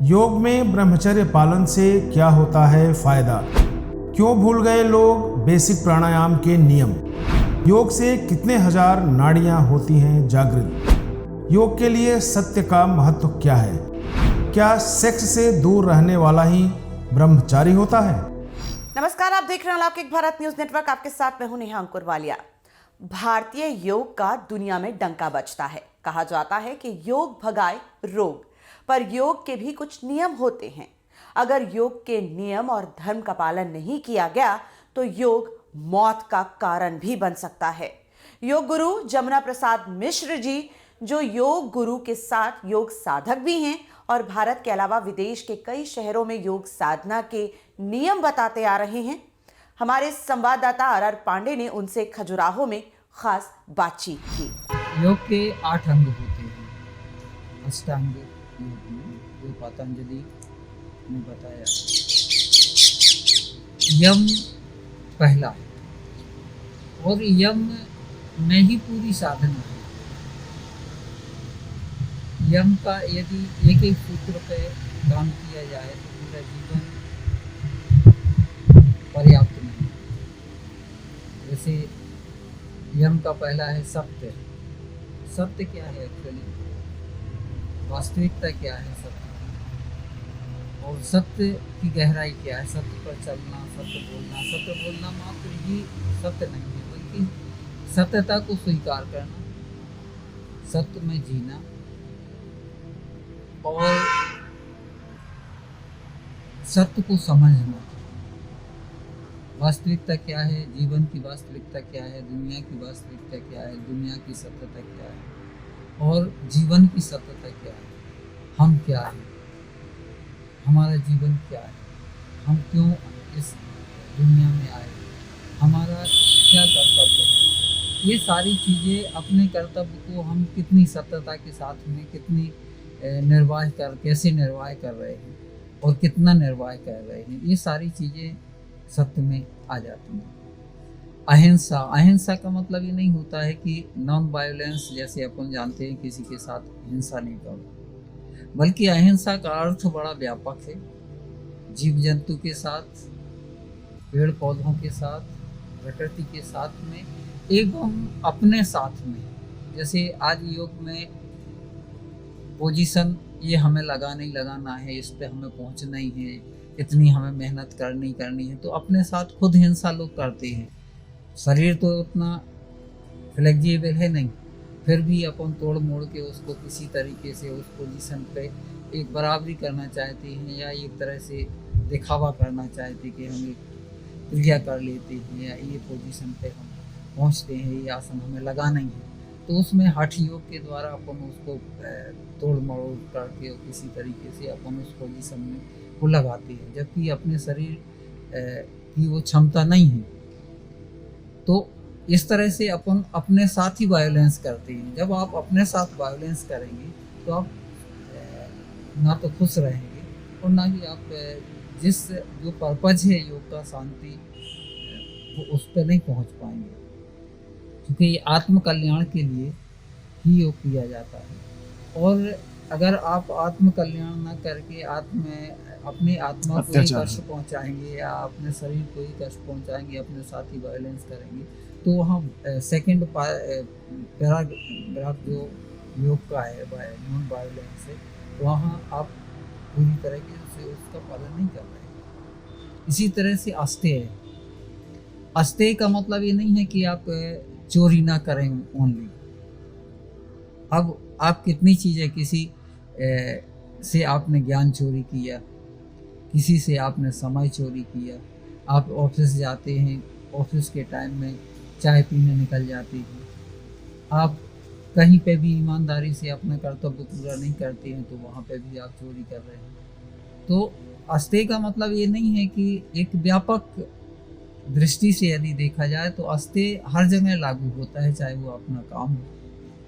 योग में ब्रह्मचर्य पालन से क्या होता है फायदा? क्यों भूल गए लोग बेसिक प्राणायाम के नियम? योग से कितने हजार नाड़ियां होती हैं जागृत? योग के लिए सत्य का महत्व क्या है? क्या सेक्स से दूर रहने वाला ही ब्रह्मचारी होता है? नमस्कार, आप देख रहे हैं अलौकिक भारत न्यूज नेटवर्क। आपके साथ मैं हूं नेहा अंकुर वालिया। भारतीय योग का दुनिया में डंका बजता है। कहा जाता है कि योग भगाए रोग, पर योग के भी कुछ नियम होते हैं। अगर योग के नियम और धर्म का पालन नहीं किया गया तो योग मौत का कारण भी बन सकता है। योग गुरु जमुना प्रसाद मिश्र जी, जो योग गुरु के साथ योग साधक भी हैं और भारत के अलावा विदेश के कई शहरों में योग साधना के नियम बताते आ रहे हैं। हमारे संवाददाता आर पांडे ने उनसे खजुराहो में खास बातचीत की। योग के 8 अंग होते हैं। अष्टांग योग में जो पतंजलि ने बताया, यम पहला है और यम में ही पूरी साधना है। यम का यदि एक एक सूत्र पे काम किया जाए तो पूरा जीवन पर्याप्त नहीं। जैसे यम का पहला है सत्य। सत्य क्या है एक्चुअली? वास्तविकता क्या है सत्य की? और सत्य की गहराई क्या है? सत्य पर चलना, सत्य बोलना मात्र ही सत्य नहीं है, बल्कि सत्यता को स्वीकार करना, सत्य में जीना और सत्य को समझना। वास्तविकता क्या है? जीवन की वास्तविकता क्या है? दुनिया की वास्तविकता क्या है? दुनिया की सत्यता क्या है? और जीवन की सत्यता क्या है? हम क्या हैं? हमारा जीवन क्या है? हम क्यों इस दुनिया में आए? हमारा क्या कर्तव्य है? ये सारी चीज़ें, अपने कर्तव्य को हम कितनी सत्यता के साथ में कितनी कैसे निर्वाह कर रहे हैं और कितना निर्वाह कर रहे हैं, ये सारी चीज़ें सत्य में आ जाती हैं। अहिंसा का मतलब ये नहीं होता है कि नॉन वायलेंस, जैसे अपन जानते हैं किसी के साथ हिंसा नहीं करना, बल्कि अहिंसा का अर्थ बड़ा व्यापक है। जीव जंतु के साथ, पेड़ पौधों के साथ, प्रकृति के साथ में एवं अपने साथ में। जैसे आज योग में पोजीशन ये हमें लगाना है, इस पे हमें पहुंचना ही है, इतनी हमें मेहनत करनी है, तो अपने साथ खुद हिंसा लोग करते हैं। शरीर तो उतना फ्लेक्सिबल है नहीं, फिर भी अपन तोड़ मोड़ के उसको किसी तरीके से उस पोजीशन पे एक बराबरी करना चाहते हैं या एक तरह से दिखावा करना चाहते हैं कि हम एक क्रिया कर लेते हैं या ये पोजीशन पे हम पहुंचते हैं, ये आसन हमें लगाना ही है। तो उसमें हठ योग के द्वारा अपन उसको तोड़ मरोड़ करके और किसी तरीके से अपन उस पोजीशन में को लगाते हैं, जबकि अपने शरीर की वो क्षमता नहीं है। तो इस तरह से अपन अपने साथ ही वायोलेंस करते हैं। जब आप अपने साथ वायोलेंस करेंगे तो आप ना तो खुश रहेंगे और ना ही आप जो पर्पज है योग का, शांति, वो उस पर नहीं पहुंच पाएंगे, क्योंकि ये आत्म कल्याण के लिए ही योग किया जाता है। और अगर आप आत्म कल्याण ना करके अपने आत्मा को ही कष्ट पहुंचाएंगे या अपने शरीर को ही कष्ट पहुंचाएंगे, अपने साथ ही वायलेंस करेंगे, तो हम सेकंड पैराग्राफ जो योग का है, नॉन वायलेंस है, वहाँ आप पूरी तरीके से उसका पालन नहीं कर रहे। इसी तरह से अस्तेय का मतलब ये नहीं है कि आप चोरी ना करें ओनली। अब आप कितनी चीज़ें, किसी से आपने ज्ञान चोरी किया, किसी से आपने समय चोरी किया, आप ऑफिस जाते हैं, ऑफिस के टाइम में चाय पीने निकल जाते हैं, आप कहीं पे भी ईमानदारी से अपना कर्तव्य पूरा नहीं करते हैं, तो वहाँ पे भी आप चोरी कर रहे हैं। तो अस्तेय का मतलब ये नहीं है कि एक व्यापक दृष्टि से यदि देखा जाए तो अस्तेय हर जगह लागू होता है, चाहे वो अपना काम हो,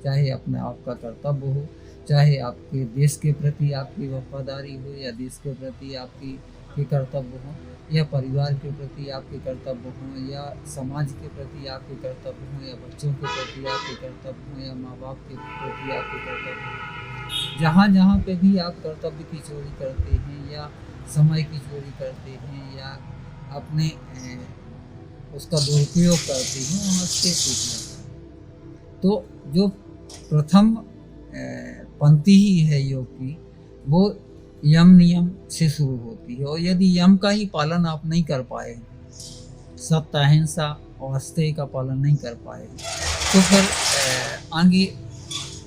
चाहे अपने आप का कर्तव्य हो, चाहे आपके देश के प्रति आपकी वफादारी हो या देश के प्रति आपके कर्तव्य हो, या परिवार के प्रति आपके कर्तव्य हों, या समाज के प्रति आपके कर्तव्य हों, या बच्चों के प्रति आपके कर्तव्य हों, या माँ बाप के प्रति आपके कर्तव्य हों। जहाँ जहाँ पे भी आप कर्तव्य की चोरी करते हैं या समय की चोरी करते हैं या अपने उसका दुरुपयोग करते हैं, वहाँ से सीखना। तो जो प्रथम पंक्ति ही है योग की, वो यम नियम से शुरू होती है। और यदि यम का ही पालन आप नहीं कर पाए, सत्य अहिंसा और अस्तेय का पालन नहीं कर पाए, तो फिर आगे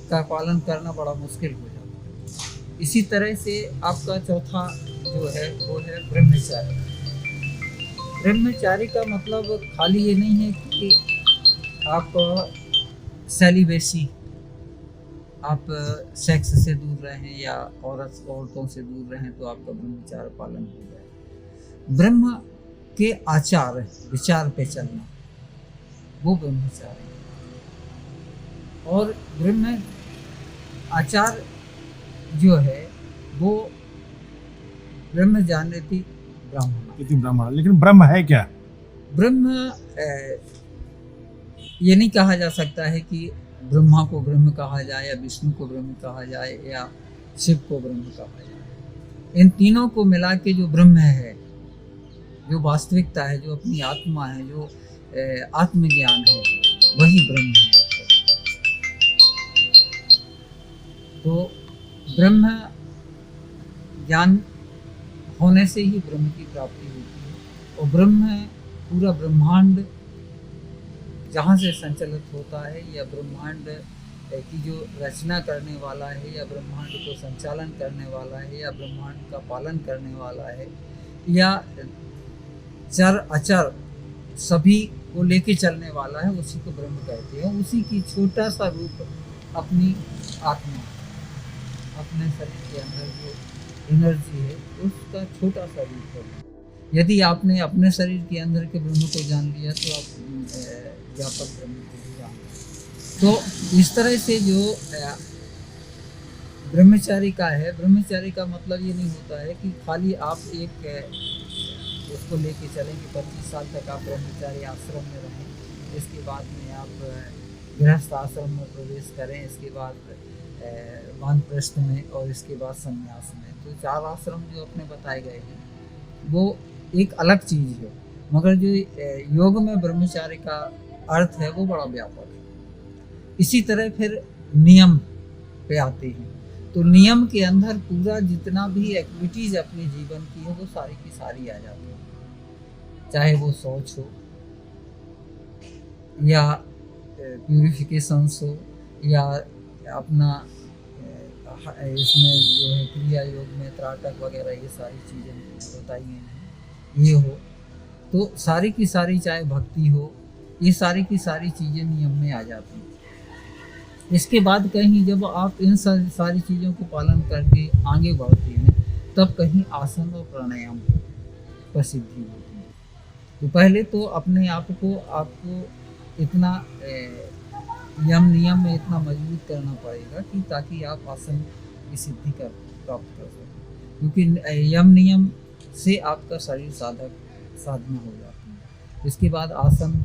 का पालन करना बड़ा मुश्किल हो जाता है। इसी तरह से आपका चौथा जो है वो है ब्रह्मचारी। ब्रह्मचारी का मतलब खाली ये नहीं है कि आप सेलिबेसी, आप सेक्स से दूर रहें या औरतों से दूर रहें तो आपका ब्रह्मचार्य पालन हो जाए। ब्रह्म के आचार विचार पे चलना, वो ब्रह्मचार्य है। और ब्रह्म आचार जो है वो ब्रह्म जानती ब्राह्मण। लेकिन ब्रह्म है क्या? ब्रह्म ये नहीं कहा जा सकता है कि ब्रह्मा को ब्रह्म कहा जाए या विष्णु को ब्रह्म कहा जाए या शिव को ब्रह्म कहा जाए। इन तीनों को मिला के जो ब्रह्म है, जो वास्तविकता है, जो अपनी आत्मा है, जो आत्मज्ञान है, वही ब्रह्म है। तो ब्रह्म ज्ञान होने से ही ब्रह्म की प्राप्ति होती है। और ब्रह्म पूरा ब्रह्मांड जहाँ से संचालित होता है, या ब्रह्मांड की जो रचना करने वाला है, या ब्रह्मांड को संचालन करने वाला है, या ब्रह्मांड का पालन करने वाला है, या चर अचर सभी को लेके चलने वाला है, उसी को ब्रह्म कहते हैं। उसी की छोटा सा रूप अपनी आत्मा, अपने शरीर के अंदर जो एनर्जी है, उसका छोटा सा रूप है। यदि आपने अपने शरीर के अंदर के ब्रह्म को जान लिया तो आप व्यापक ब्रह्म को जान। तो इस तरह से जो ब्रह्मचारी का है, ब्रह्मचारी का मतलब ये नहीं होता है कि खाली आप एक उसको लेके चलें कि 25 साल तक आप ब्रह्मचारी आश्रम में रहें, इसके बाद में आप गृहस्थ आश्रम में प्रवेश करें, इसके बाद वानप्रस्थ में, और इसके बाद संन्यास में। तो 4 आश्रम जो अपने बताए गए हैं वो एक अलग चीज़ है, मगर जो योग में ब्रह्मचार्य का अर्थ है वो बड़ा व्यापक है। इसी तरह फिर नियम पे आते हैं। तो नियम के अंदर पूरा जितना भी एक्टिविटीज अपने जीवन की है वो सारी की सारी आ जाती है, चाहे वो शौच हो या प्यूरिफिकेशंस हो या अपना इसमें जो है क्रिया योग में त्राटक वगैरह, ये सारी चीज़ें बताई गई हैं, ये हो। तो सारी की सारी, चाहे भक्ति हो, ये सारी की सारी चीज़ें नियम में आ जाती हैं। इसके बाद कहीं जब आप इन सारी चीज़ों को पालन करके आगे बढ़ते हैं, तब कहीं आसन और प्राणायाम पर सिद्धि होती है। तो पहले तो अपने आप को आपको इतना यम नियम में इतना मजबूत करना पड़ेगा कि ताकि आप आसन की सिद्धि कर प्राप्त कर सकें, क्योंकि यम नियम से आपका शरीर साधना हो जाती है। इसके बाद आसन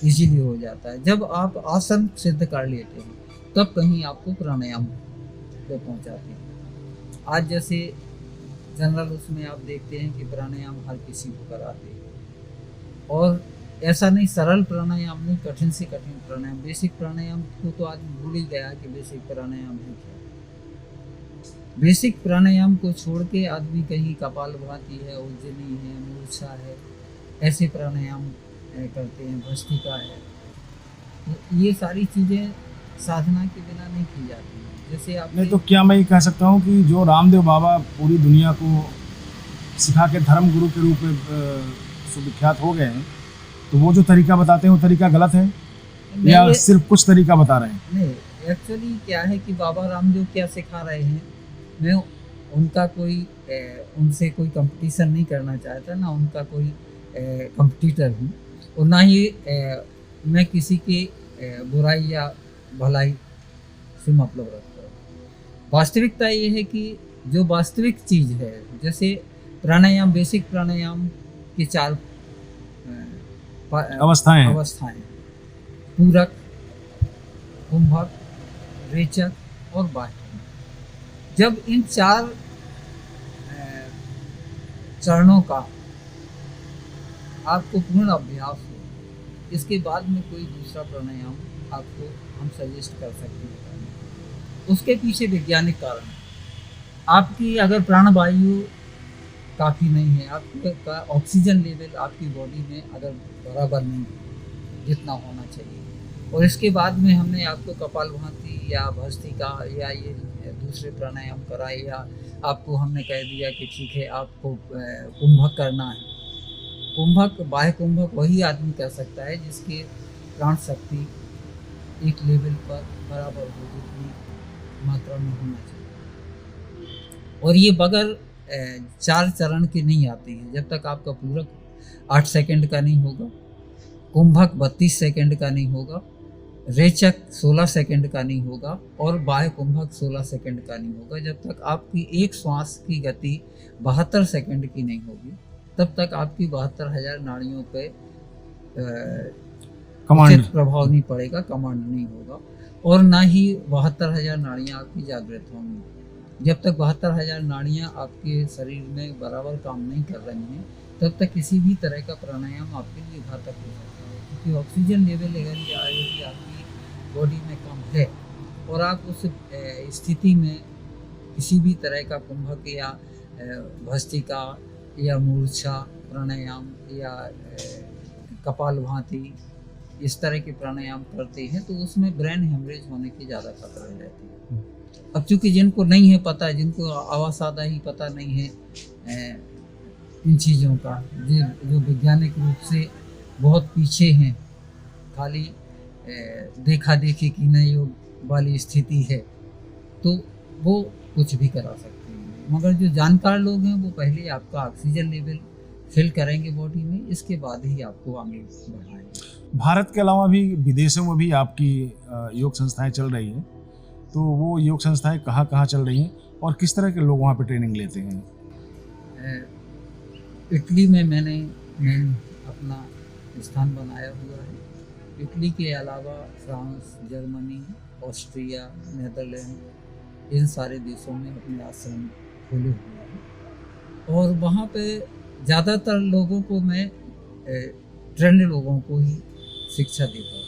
इजीली हो जाता है। जब आप आसन सिद्ध कर लेते हैं तब कहीं आपको प्राणायाम पे पहुंचाते हैं। आज जैसे जनरल उसमें आप देखते हैं कि प्राणायाम हर किसी को कराते हैं, और ऐसा नहीं, सरल प्राणायाम नहीं, कठिन से कठिन प्राणायाम। बेसिक प्राणायाम को तो आज भूल ही गया कि बेसिक प्राणायाम है क्या। बेसिक प्राणायाम को छोड़ के आदमी कहीं कपालभाति है, उज्जनी है, मूर्छा है, ऐसे प्राणायाम करते हैं, भस्त्रिका है। तो ये सारी चीज़ें साधना के बिना नहीं की जाती हैं। जैसे आप नहीं, तो क्या मैं ये कह सकता हूँ कि जो रामदेव बाबा पूरी दुनिया को सिखा के धर्म गुरु के रूप में सुविख्यात हो गए हैं, तो वो जो तरीका बताते हैं वो तरीका गलत है या सिर्फ कुछ तरीका बता रहे हैं? नहीं, एक्चुअली क्या है कि बाबा रामदेव क्या सिखा रहे हैं, मैं उनका कोई उनसे कोई कंपटीशन नहीं करना चाहता, ना उनका कोई कंपटीटर हूँ, और ना ही मैं किसी की बुराई या भलाई से मतलब रखता हूँ। वास्तविकता ये है कि जो वास्तविक चीज़ है, जैसे प्राणायाम, बेसिक प्राणायाम की 4 अवस्थाएं, पूरक, कुंभक, रेचक और बाह्य। जब इन 4 चरणों का आपको पूर्ण अभ्यास हो, इसके बाद में कोई दूसरा प्राणायाम आपको हम सजेस्ट कर सकते हैं। उसके पीछे वैज्ञानिक कारण है। आपकी अगर प्राणवायु काफ़ी नहीं है, आपका ऑक्सीजन लेवल आपकी बॉडी में अगर बराबर नहीं है जितना होना चाहिए, और इसके बाद में हमने आपको कपालभाति या भस्त्रिका या ये दूसरे प्राणायाम कराए, या आपको हमने कह दिया कि ठीक है आपको कुंभक करना है। कुंभक, बाह्य कुंभक वही आदमी कर सकता है जिसके प्राण शक्ति एक लेवल पर बराबर हो, जितनी मात्रा में होना चाहिए। और ये बगैर 4 चरण के नहीं आती है। जब तक आपका पूरक 8 सेकंड का नहीं होगा, कुंभक 32 सेकंड का नहीं होगा, रेचक 16 सेकंड का नहीं होगा, और बाह्य कुंभक 16 सेकंड का नहीं होगा, जब तक आपकी एक श्वास की गति 72 सेकंड की नहीं होगी, तब तक आपकी 72,000 नाड़ियों पे उचित प्रभाव नहीं पड़ेगा, कमांड नहीं होगा, और ना ही 72,000 नाड़ियाँ आपकी जागृत होंगी। जब तक 72,000 नाड़ियाँ आपके शरीर में बराबर काम नहीं कर रही हैं, तब तक किसी भी तरह का प्राणायाम आपके लिए घातक हो सकता है, क्योंकि ऑक्सीजन लेवल अगर यदि आपकी बॉडी में कम है और आप उस स्थिति में किसी भी तरह का कुंभक या भस्त्रिका या मूर्छा प्राणायाम या कपालभाति इस तरह के प्राणायाम करते हैं, तो उसमें ब्रेन हेमरेज होने की ज़्यादा खतरा रहती है। अब चूँकि जिनको नहीं है पता, जिनको आवासादा ही पता नहीं है इन चीज़ों का, जो वैज्ञानिक रूप से बहुत पीछे हैं, खाली देखा देखी की नहीं वाली स्थिति है, तो वो कुछ भी करा सकते हैं। मगर जो जानकार लोग हैं वो पहले आपका ऑक्सीजन लेवल फिल करेंगे बॉडी में, इसके बाद ही आपको आगे बढ़ाएंगे। भारत के अलावा भी विदेशों में भी आपकी योग संस्थाएं चल रही हैं, तो वो योग संस्थाएं कहाँ कहाँ चल रही हैं और किस तरह के लोग वहाँ पे ट्रेनिंग लेते हैं? इटली में मैंने अपना स्थान बनाया हुआ है। इटली के अलावा फ्रांस, जर्मनी, ऑस्ट्रिया, नेदरलैंड, इन सारे देशों में अपने आश्रम खोले हुए हैं, और वहाँ पे ज़्यादातर लोगों को मैं ट्रेंड लोगों को ही शिक्षा देता हूँ।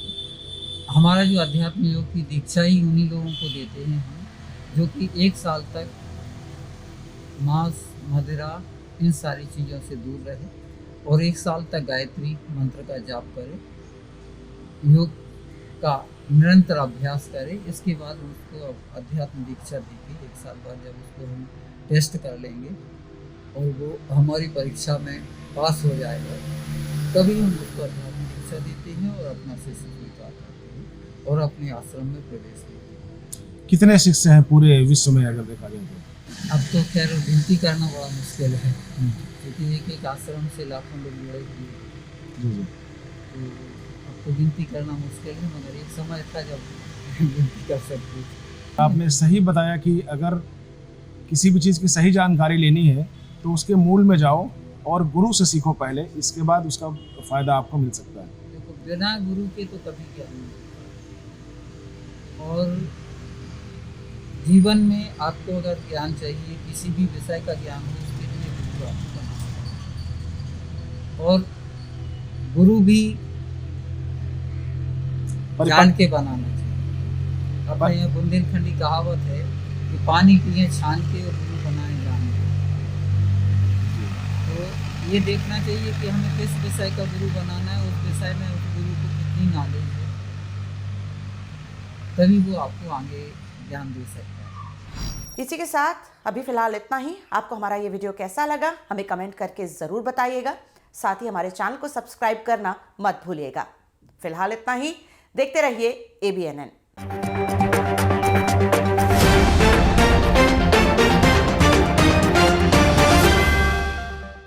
हमारा जो अध्यात्म योग की दीक्षा ही उन्हीं लोगों को देते हैं हम, जो कि 1 साल तक मांस, मदिरा, इन सारी चीज़ों से दूर रहे और 1 साल तक गायत्री मंत्र का जाप करे, योग का निरंतर अभ्यास करे। इसके बाद उसको अध्यात्म दीक्षा देके 1 साल बाद जब उसको हम टेस्ट कर लेंगे और वो हमारी परीक्षा में पास हो जाएगा, तभी हम उसको अध्यात्म दीक्षा देते हैं और अपना शिष्य स्वीकार करते हैं और अपने आश्रम में प्रवेश देते हैं। कितने शिष्य हैं पूरे विश्व में अगर देखा जाए तो? अब तो खैर गिनती करना बड़ा मुश्किल है, क्योंकि एक आश्रम से लाखों लोग जुड़े हुए हैं, तो अब तो गिनती करना मुश्किल है, मगर एक समय था जब गिनती कर सकते थे। आपने सही बताया कि अगर किसी भी चीज़ की सही जानकारी लेनी है तो उसके मूल में जाओ और गुरु से सीखो पहले, इसके बाद उसका फ़ायदा आपको मिल सकता है। देखो, बिना गुरु के तो कभी ज्ञान नहीं, और जीवन में आपको अगर ज्ञान चाहिए, किसी भी विषय का ज्ञान हो, उसके लिए गुरु आपको बनाना चाहिए, और गुरु भी जान के बनाना चाहिए। अपने यहाँ बुंदेलखंडी कहावत है कि पानी पिए छान के और गुरु बनाए जान के। तो ये देखना चाहिए कि हमें किस विषय का गुरु बनाना है, उस विषय में उस गुरु को कितनी नॉलेज है, तभी वो आपको आगे ज्ञान दे सकता है। इसी के साथ अभी फिलहाल इतना ही। आपको हमारा ये वीडियो कैसा लगा हमें कमेंट करके ज़रूर बताइएगा। साथ ही हमारे चैनल को सब्सक्राइब करना मत भूलिएगा। फिलहाल इतना ही। देखते रहिए ABNN।